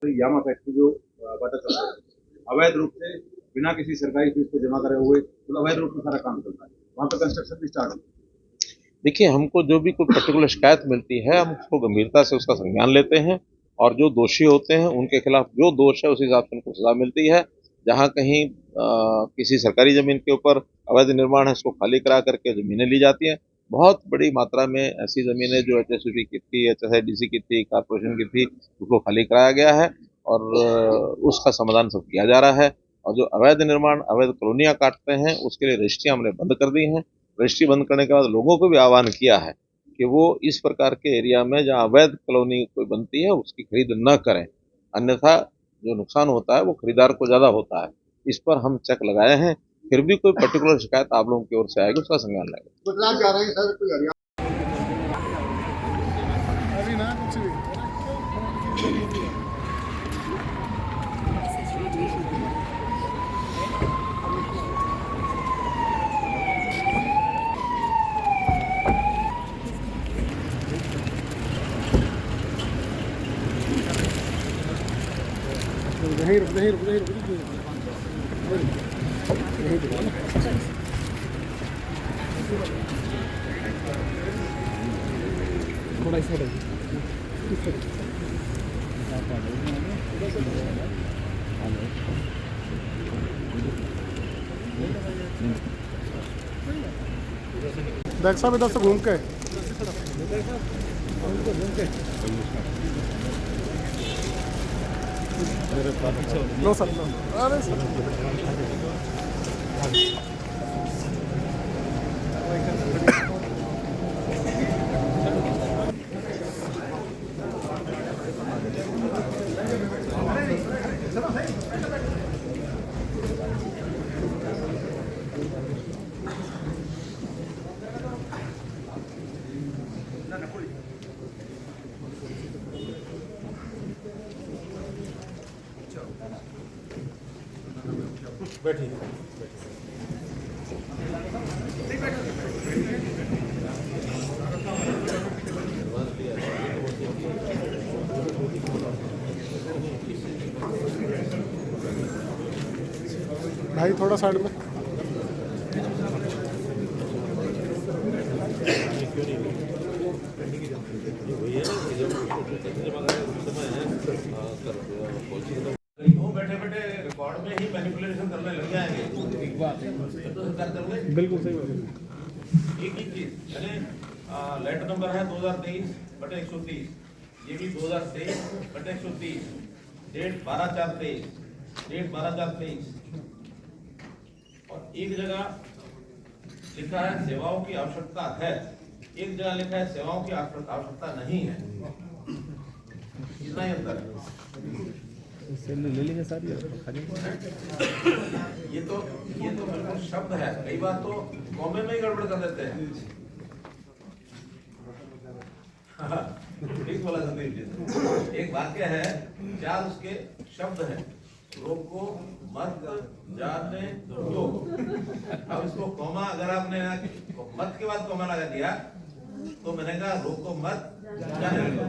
यामा factory जो water supply अवैध रूप से बिना किसी सरकारी फीस को जमा करे हुए तो अवैध रूप से सारा काम चलता है, वहाँ पे कंस्ट्रक्शन भी स्टार्ट होता है। देखिए, हमको जो भी कोई पर्टिकुलर शिकायत मिलती है, हम उसको गंभीरता से उसका संज्ञान लेते हैं और जो दोषी होते हैं उनके खिलाफ जो दोष है उस हिसाब से उनको सजा मिलती है। जहाँ कहीं किसी सरकारी जमीन के ऊपर अवैध निर्माण है, उसको खाली करा करके जमीनें ली जाती हैं। बहुत बड़ी मात्रा में ऐसी जमीनें जो एचएसपी की थी, एचएसआईडीसी की थी, कारपोरेशन की थी, उसको खाली कराया गया है और उसका समाधान सब किया जा रहा है। और जो अवैध निर्माण, अवैध कॉलोनियां काटते हैं, उसके लिए रजिस्ट्रियां हमने बंद कर दी हैं। रजिस्ट्री बंद करने के बाद लोगों को भी आह्वान किया है कि वो इस प्रकार के एरिया में जहाँ अवैध कॉलोनी कोई बनती है उसकी खरीद न करें, अन्यथा जो नुकसान होता है वो खरीदार को ज्यादा होता है। इस पर हम चेक लगाए हैं। फिर भी कोई पर्टिकुलर शिकायत आप लोगों की ओर से आएगी, उसका संज्ञान लेंगे। गुजरात जा रहे हैं सर, कोई हरियाणा अभी ना कुछ भी यहीं रुक यहीं रुक यहीं थोड़ा इस साइड बैक साहब इधर से घूम के नो सर नो अरे सर बैठिए भाई थोड़ा साइड में बैठे बैठे रिकॉर्ड में ही मैनिपुलेशन करने लग जाएंगे। एक बात तो सरकार कर ले, बिल्कुल सही बात है। एक ही चीज यानी लेटर नंबर है 2023/130, ये भी 2023/130, डेट 12/4/23, डेट 12/4/23 और एक जगह लिखा है सेवाओं की आवश्यकता है, एक जगह लिखा है सेवाओं की आवश्यकता नहीं है। कितना ही अंतर है? ले लेंगे सर ये तो बिल्कुल शब्द है, कई बार तो कॉमे में ही गड़बड़ कर देते हैं। ठीक बोला संदीप जी। एक वाक्य है, चार उसके शब्द हैं, रोको मत जाने दो। अब इसको कॉमा अगर आपने मत के बाद कॉमा लगा दिया तो मैंने कहा रोको मत जाने दो,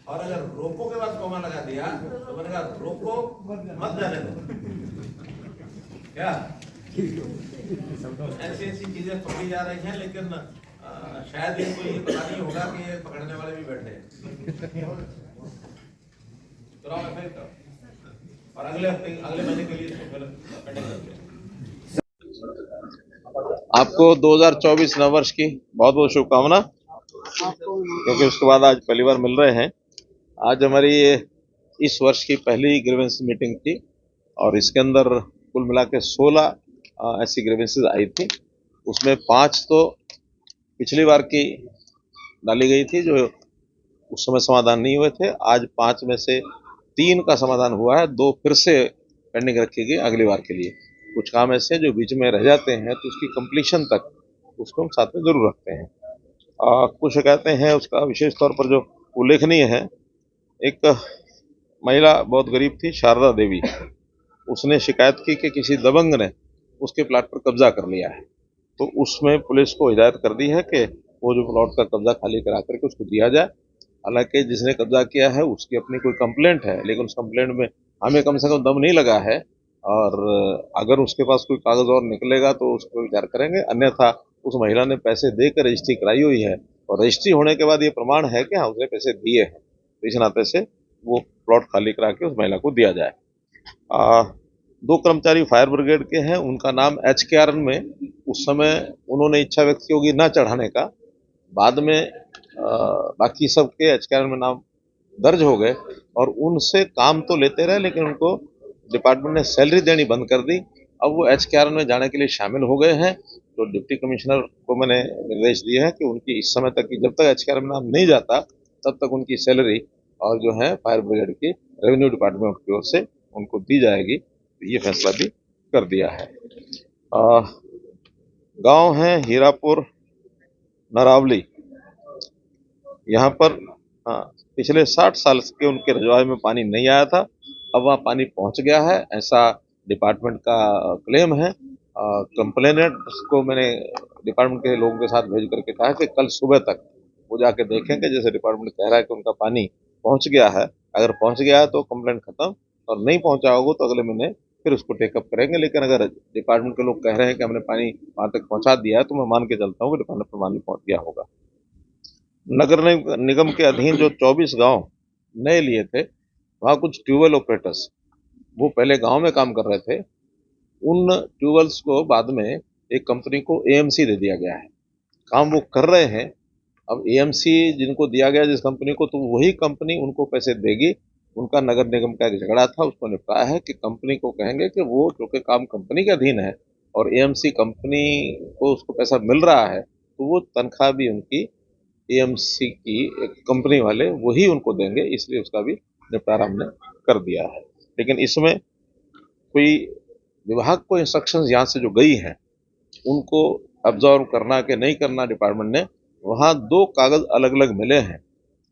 और अगर रोको के बाद कॉमा लगा दिया तो मैंने कहा रोको मत जाने दो। क्या ऐसी ऐसी चीजें पकड़ी जा रही हैं, लेकिन शायद इनको ये पता नहीं होगा कि ये पकड़ने वाले भी बैठे हैं। और अगले हफ्ते अगले महीने के लिए इसको फिर पेंडिंग करते हैं। आपको 2024 नववर्ष की बहुत बहुत शुभकामना, क्योंकि उसके बाद आज पहली बार मिल रहे हैं। आज हमारी इस वर्ष की पहली ग्रीवेंस मीटिंग थी और इसके अंदर कुल मिला के 16 ऐसी ग्रीवेंसेस आई थी। उसमें 5 तो पिछली बार की डाली गई थी जो उस समय समाधान नहीं हुए थे। आज 5 में से 3 का समाधान हुआ है, 2 फिर से पेंडिंग रखी गई अगली बार के लिए। कुछ काम ऐसे जो बीच में रह जाते हैं तो उसकी कंप्लीशन तक उसको हम साथ में जरूर रखते हैं। कुछ शिकायतें हैं, उसका विशेष तौर पर जो उल्लेखनीय है, एक महिला बहुत गरीब थी, शारदा देवी, उसने शिकायत की कि किसी दबंग ने उसके प्लाट पर कब्जा कर लिया है। तो उसमें पुलिस को हिदायत कर दी है कि वो जो प्लॉट का कब्जा खाली करा करके उसको दिया जाए। हालांकि जिसने कब्जा किया है उसकी अपनी कोई कंप्लेंट है, लेकिन उस कंप्लेंट में हमें कम से कम दम नहीं लगा है, और अगर उसके पास कोई कागज और निकलेगा तो उस पर विचार करेंगे। अन्यथा उस महिला ने पैसे देकर रजिस्ट्री कराई हुई है, और रजिस्ट्री होने के बाद ये प्रमाण है कि हाँ उसने पैसे दिए हैं, तो इस नाते से वो प्लॉट खाली करा के उस महिला को दिया जाए। 2 कर्मचारी फायर ब्रिगेड के हैं, उनका नाम HKRN में उस समय उन्होंने इच्छा व्यक्त की होगी न चढ़ाने का, बाद में बाकी सबके HKRN में नाम दर्ज हो गए, और उनसे काम तो लेते रहे लेकिन उनको डिपार्टमेंट ने सैलरी देनी बंद कर दी। अब वो HKRN में जाने के लिए शामिल हो गए हैं, तो डिप्टी कमिश्नर को मैंने निर्देश दिए हैं कि उनकी इस समय तक की, जब तक HKRN में नाम नहीं जाता तब तक उनकी सैलरी और जो है फायर ब्रिगेड की रेवेन्यू डिपार्टमेंट की ओर से उनको दी जाएगी। तो ये फैसला भी कर दिया है। गांव है हीरापुर नरावली, यहाँ पर पिछले 60 साल के उनके रजवाड़े में पानी नहीं आया था, अब वहाँ पानी पहुँच गया है, ऐसा डिपार्टमेंट का क्लेम है। कंप्लेनेंट को मैंने डिपार्टमेंट के लोगों के साथ भेज करके कहा कि कल सुबह तक वो जाके देखेंगे, जैसे डिपार्टमेंट कह रहा है कि उनका पानी पहुँच गया है, अगर पहुँच गया है तो कंप्लेंट खत्म, और नहीं पहुँचा होगा तो अगले महीने फिर उसको टेकअप करेंगे। लेकिन अगर डिपार्टमेंट के लोग कह रहे हैं कि हमने पानी वहाँ तक पहुँचा दिया है, तो मैं मान के चलता हूँ कि डिपार्टमेंट पर पानी पहुँच गया होगा। नगर निगम के अधीन जो 24 गांव नए लिए थे, वहाँ कुछ ट्यूबवेल ऑपरेटर्स वो पहले गांव में काम कर रहे थे, उन ट्यूबवेल्स को बाद में एक कंपनी को AMC दे दिया गया है, काम वो कर रहे हैं। अब AMC जिनको दिया गया जिस कंपनी को, तो वही कंपनी उनको पैसे देगी। उनका नगर निगम का एक झगड़ा था, उसको निपटाया है कि कंपनी को कहेंगे कि वो जो कि काम कंपनी के अधीन है और AMC कंपनी को उसको पैसा मिल रहा है, तो वो तनख्वाह भी उनकी AMC की एक कंपनी वाले वही उनको देंगे, इसलिए उसका भी निपटारा हमने कर दिया है। लेकिन इसमें कोई विभाग को इंस्ट्रक्शंस यहाँ से जो गई हैं उनको ऑब्जर्व करना कि नहीं करना, डिपार्टमेंट ने वहाँ 2 कागज अलग अलग मिले हैं।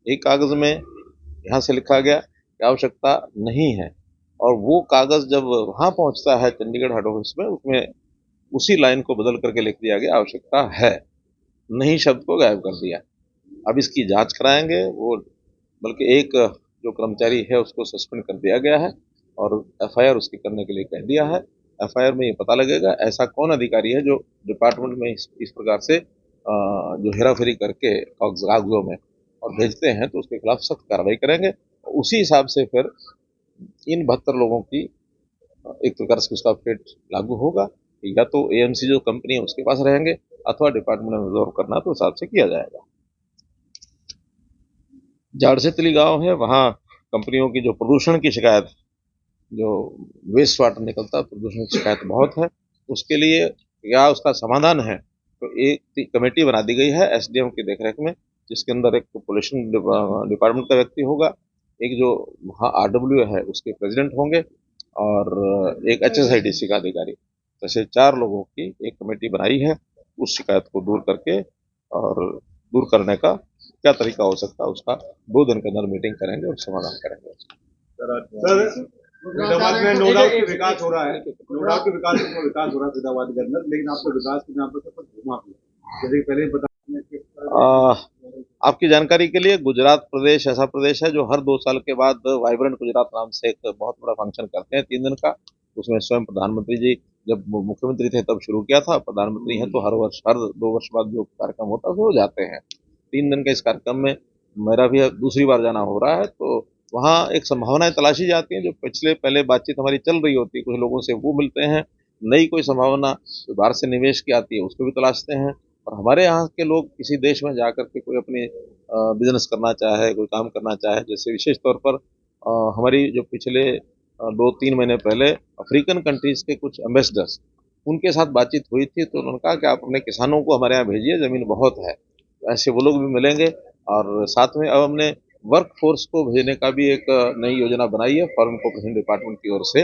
एक कागज में यहाँ से लिखा गया कि आवश्यकता नहीं है, और वो कागज जब वहाँ पहुँचता है चंडीगढ़ हेड ऑफिस में, उसमें उसी लाइन को बदल करके लिख दिया गया आवश्यकता है, नहीं शब्द को गायब कर दिया। अब इसकी जांच कराएंगे वो, बल्कि एक जो कर्मचारी है उसको सस्पेंड कर दिया गया है और FIR उसकी करने के लिए कह दिया है। FIR में ये पता लगेगा ऐसा कौन अधिकारी है जो डिपार्टमेंट में इस प्रकार से जो हेराफेरी करके कागजों में और भेजते हैं, तो उसके खिलाफ सख्त कार्रवाई करेंगे। उसी हिसाब से फिर इन 72 लोगों की एक प्रकार से उसका फेट लागू होगा, या तो AMC जो कंपनी है उसके पास रहेंगे, अथवा डिपार्टमेंट में ऑब्जर्व करना तो हिसाब से किया जाएगा। जाड़सेतली गांव है, वहाँ कंपनियों की जो प्रदूषण की शिकायत, जो वेस्ट वाटर निकलता है, प्रदूषण की शिकायत बहुत है, उसके लिए क्या उसका समाधान है, तो एक कमेटी बना दी गई है SDM की देखरेख में, जिसके अंदर एक पोल्यूशन डिपार्टमेंट का व्यक्ति होगा, एक जो वहाँ RW है उसके प्रेसिडेंट होंगे, और एक HSIDC का अधिकारी, जैसे 4 लोगों की एक कमेटी बनाई है। उस शिकायत को दूर करके और दूर करने का क्या तरीका हो सकता है उसका 2 दिन के अंदर मीटिंग करेंगे और समाधान करेंगे। सर फरीदाबाद में नो डाउट की विकास हो रहा है, नो डाउट की विकास हो रहा है फरीदाबाद के अंदर, लेकिन आपको विकास के नाम पर सब कुछ घुमा दिया। जैसे पहले बता, आपकी जानकारी के लिए गुजरात प्रदेश ऐसा प्रदेश है जो हर 2 साल के बाद वाइब्रेंट गुजरात नाम से एक बहुत बड़ा फंक्शन करते हैं 3 दिन का। उसमें स्वयं प्रधानमंत्री जी जब मुख्यमंत्री थे तब शुरू किया था, प्रधानमंत्री हैं तो हर 2 वर्ष बाद जो कार्यक्रम होता है वो जाते हैं। 3 दिन के इस कार्यक्रम में मेरा भी दूसरी बार जाना हो रहा है, तो वहाँ एक संभावनाएं तलाशी जाती हैं, जो पहले बातचीत हमारी चल रही होती है कुछ लोगों से, वो मिलते हैं। नई कोई संभावना बाहर से निवेश की आती है उसको भी तलाशते हैं, और हमारे यहाँ के लोग किसी देश में जाकर के कोई अपनी बिजनेस करना चाहे, कोई काम करना चाहे, जैसे विशेष तौर पर हमारी जो पिछले 2-3 महीने पहले अफ्रीकन कंट्रीज के कुछ एम्बेसडर्स, उनके साथ बातचीत हुई थी, तो उन्होंने कहा कि आप अपने किसानों को हमारे यहाँ भेजिए, ज़मीन बहुत है। ऐसे वो लोग भी मिलेंगे, और साथ में अब हमने वर्क फोर्स को भेजने का भी एक नई योजना बनाई है फॉरेन कोऑपरेशन डिपार्टमेंट की ओर से,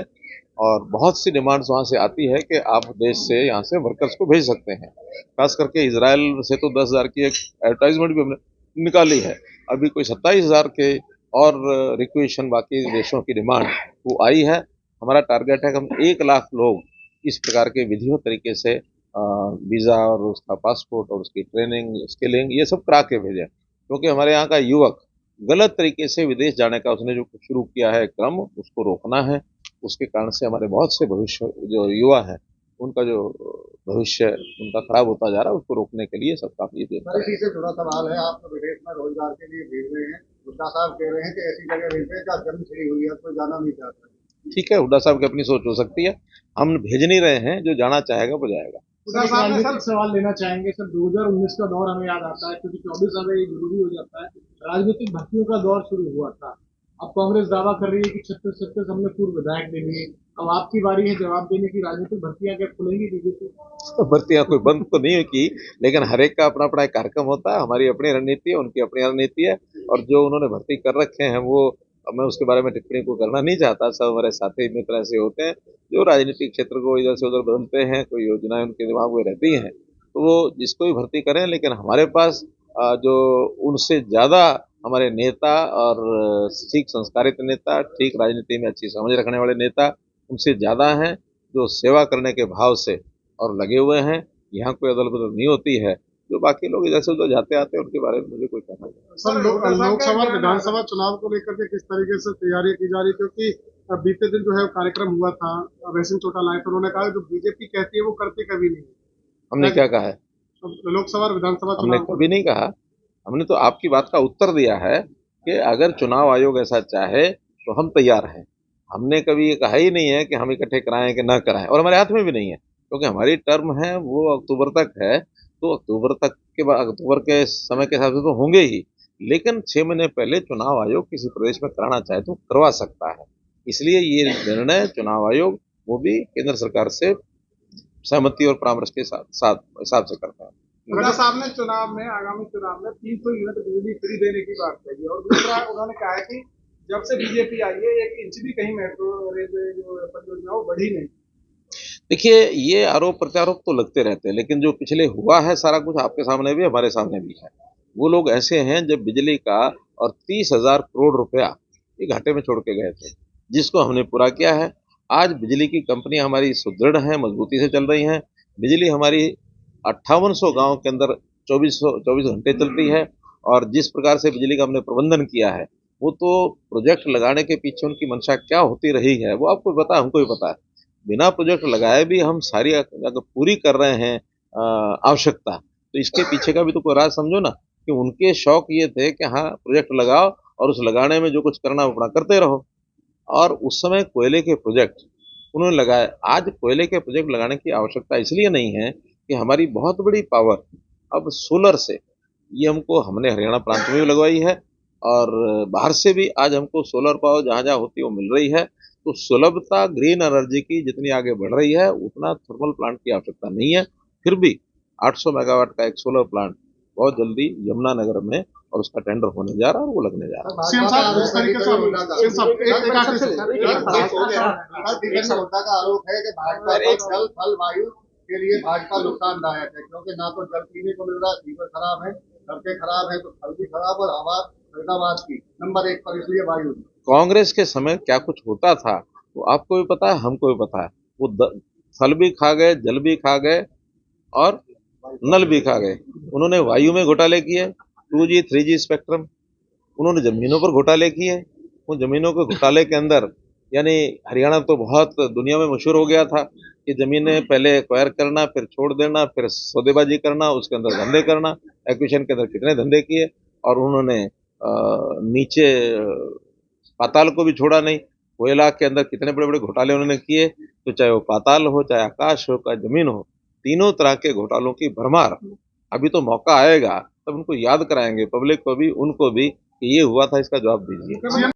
और बहुत सी डिमांड्स वहाँ से आती है कि आप देश से यहाँ से वर्कर्स को भेज सकते हैं। खास करके इजराइल से तो 10,000 की एक एडवर्टाइजमेंट भी हमने निकाली है, अभी कोई 27,000 के और रिक्वेशन बाकी देशों की डिमांड वो आई है। हमारा टारगेट है कि हम 1 लाख लोग इस प्रकार के विधिवत तरीके से वीज़ा और उसका पासपोर्ट और उसकी ट्रेनिंग, स्किलिंग, ये सब करा के भेजें, क्योंकि हमारे यहाँ का युवक गलत तरीके से विदेश जाने का उसने जो शुरू किया है क्रम, उसको रोकना है। उसके कारण से हमारे बहुत से भविष्य जो युवा है उनका जो भविष्य उनका खराब होता जा रहा है, उसको रोकने के लिए सब काम ये देता है। इसी से जुड़ा सवाल है, आप तो विदेश में रोजगार के लिए भेज रहे हैं, हुड्डा साहब कह रहे हैं कि ऐसी जगह भेज रहे हैं जहाँ जन्म छिड़ी हुई है, कोई जाना नहीं चाहता। ठीक है, हुड्डा साहब की अपनी सोच हो सकती है, हम भेज नहीं रहे हैं, जो जाना चाहेगा वो जाएगा। राजनीतिक सवाल लेना चाहेंगे सर। 2019 का दौर हमें याद आता है, क्योंकि 24 हमें ये जरूरी हो जाता है। राजनीतिक भर्तियों का दौर शुरू हुआ था। अब कांग्रेस दावा कर रही है कि 36 हमने पूर्व विधायक देंगे। अब आपकी बारी है जवाब देने की। राजनीतिक भर्तियां क्या खुलेंगी बीजेपी? भर्तियां कोई बंद तो नहीं की, लेकिन हर एक का अपना अपना एक कार्यक्रम होता है। हमारी अपनी रणनीति है, उनकी अपनी रणनीति है, और जो उन्होंने भर्ती कर रखे हैं वो मैं उसके बारे में टिप्पणी को करना नहीं चाहता। सब हमारे साथी मित्र ऐसे होते हैं जो राजनीतिक क्षेत्र को इधर से उधर बदलते हैं, कोई योजनाएं उनके दिमाग में रहती हैं, तो वो जिसको भी भर्ती करें। लेकिन हमारे पास जो उनसे ज्यादा हमारे नेता और ठीक संस्कारित नेता, ठीक राजनीति में अच्छी समझ रखने वाले नेता उनसे ज्यादा हैं, जो सेवा करने के भाव से और लगे हुए हैं। यहाँ कोई अदल बदल नहीं होती है। जो बाकी लोग इधर से उधर जाते आते हैं उनके बारे में मुझे कोई कहना नहीं। सर, लोकसभा विधानसभा चुनाव को लेकर के किस तरीके से तैयारी की जा रही है? क्योंकि बीते दिन जो है कार्यक्रम हुआ था, रेसिंग चोटा लाए थे, उन्होंने कहा जो बीजेपी कहती है वो करती कभी नहीं। हमने क्या कहा है? लोकसभा और विधानसभा हमने चुनाव कभी नहीं कहा। हमने तो आपकी बात का उत्तर दिया है कि अगर चुनाव आयोग ऐसा चाहे तो हम तैयार हैं। हमने कभी ये कहा ही नहीं है कि हम इकट्ठे कराएं कि ना कराएं, और हमारे हाथ में भी नहीं है, क्योंकि हमारी टर्म है वो अक्टूबर तक है। तो अक्टूबर तक के बाद, अक्टूबर के समय के हिसाब से तो होंगे ही, लेकिन 6 महीने पहले चुनाव आयोग किसी प्रदेश में कराना चाहे तो करवा सकता है। इसलिए ये निर्णय चुनाव आयोग वो भी केंद्र सरकार से सहमति और परामर्श के साथ हिसाब से करता है। हुड्डा साहब ने चुनाव में, आगामी चुनाव में 300 यूनिट बिजली फ्री देने की बात कही, और दूसरा उन्होंने कहा है कि जब से बीजेपी आई है 1 इंच भी कहीं मेट्रो रेलवे जो परियोजना वो बढ़ी नहीं। देखिए, ये आरोप प्रत्यारोप तो लगते रहते हैं, लेकिन जो पिछले हुआ है सारा कुछ आपके सामने भी, हमारे सामने भी है। वो लोग ऐसे हैं जब बिजली का और 30,000 करोड़ रुपया ये घाटे में छोड़ के गए थे, जिसको हमने पूरा किया है। आज बिजली की कंपनियां हमारी सुदृढ़ हैं, मजबूती से चल रही हैं। बिजली हमारी 5800 गांव के अंदर 24 घंटे चलती है, और जिस प्रकार से बिजली का हमने प्रबंधन किया है, वो तो प्रोजेक्ट लगाने के पीछे उनकी मंशा क्या होती रही है वो आपको पता है, हमको भी पता है। बिना प्रोजेक्ट लगाए भी हम सारी अगर पूरी कर रहे हैं आवश्यकता, तो इसके पीछे का भी तो कोई राज समझो ना, कि उनके शौक ये थे कि हाँ प्रोजेक्ट लगाओ और उस लगाने में जो कुछ करना अपना करते रहो। और उस समय कोयले के प्रोजेक्ट उन्होंने लगाए। आज कोयले के प्रोजेक्ट लगाने की आवश्यकता इसलिए नहीं है कि हमारी बहुत बड़ी पावर अब सोलर से, ये हमने हरियाणा प्रांत में भी लगवाई है, और बाहर से भी आज हमको सोलर पावर जहाँ जहाँ होती है वो मिल रही है। तो सुलभता ग्रीन एनर्जी की जितनी आगे बढ़ रही है उतना थर्मल प्लांट की आवश्यकता नहीं है। फिर भी 800 मेगावाट का एक सोलर प्लांट बहुत जल्दी यमुनानगर में, और उसका टेंडर होने जा रहा है और वो लगने जा रहा है। सीएम साहब, जिस तरीके से हुड्डा का आरोप है कि भाजपा जल थल वायु के लिए भाजपा नुकसानदायक है, क्योंकि ना तो जल पीने को मिल रहा, सीवर खराब है, सड़कें खराब है, तो थल भी खराब, और हवा फरीदाबाद की नंबर 1 पर, इसलिए वायु। कांग्रेस के समय क्या कुछ होता था वो आपको भी पता है, हमको भी पता है। वो थल भी खा गए, जल भी खा गए, और नल भी खा गए। उन्होंने वायु में घोटाले किए, 2G 3G स्पेक्ट्रम, उन्होंने जमीनों पर घोटाले किए। उन जमीनों के घोटाले के अंदर यानी हरियाणा तो बहुत दुनिया में मशहूर हो गया था कि जमीनें पहले एक्वायर करना, फिर छोड़ देना, फिर सौदेबाजी करना, उसके अंदर धंधे करना। एक्विजिशन के अंदर कितने धंधे किए, और उन्होंने नीचे पाताल को भी छोड़ा नहीं। कोयला के अंदर कितने बड़े बड़े घोटाले उन्होंने किए, तो चाहे वो पाताल हो, चाहे आकाश हो, चाहे जमीन हो, तीनों तरह के घोटालों की भरमार। अभी तो मौका आएगा तब उनको याद कराएंगे, पब्लिक को भी, उनको भी, कि ये हुआ था, इसका जवाब दीजिए।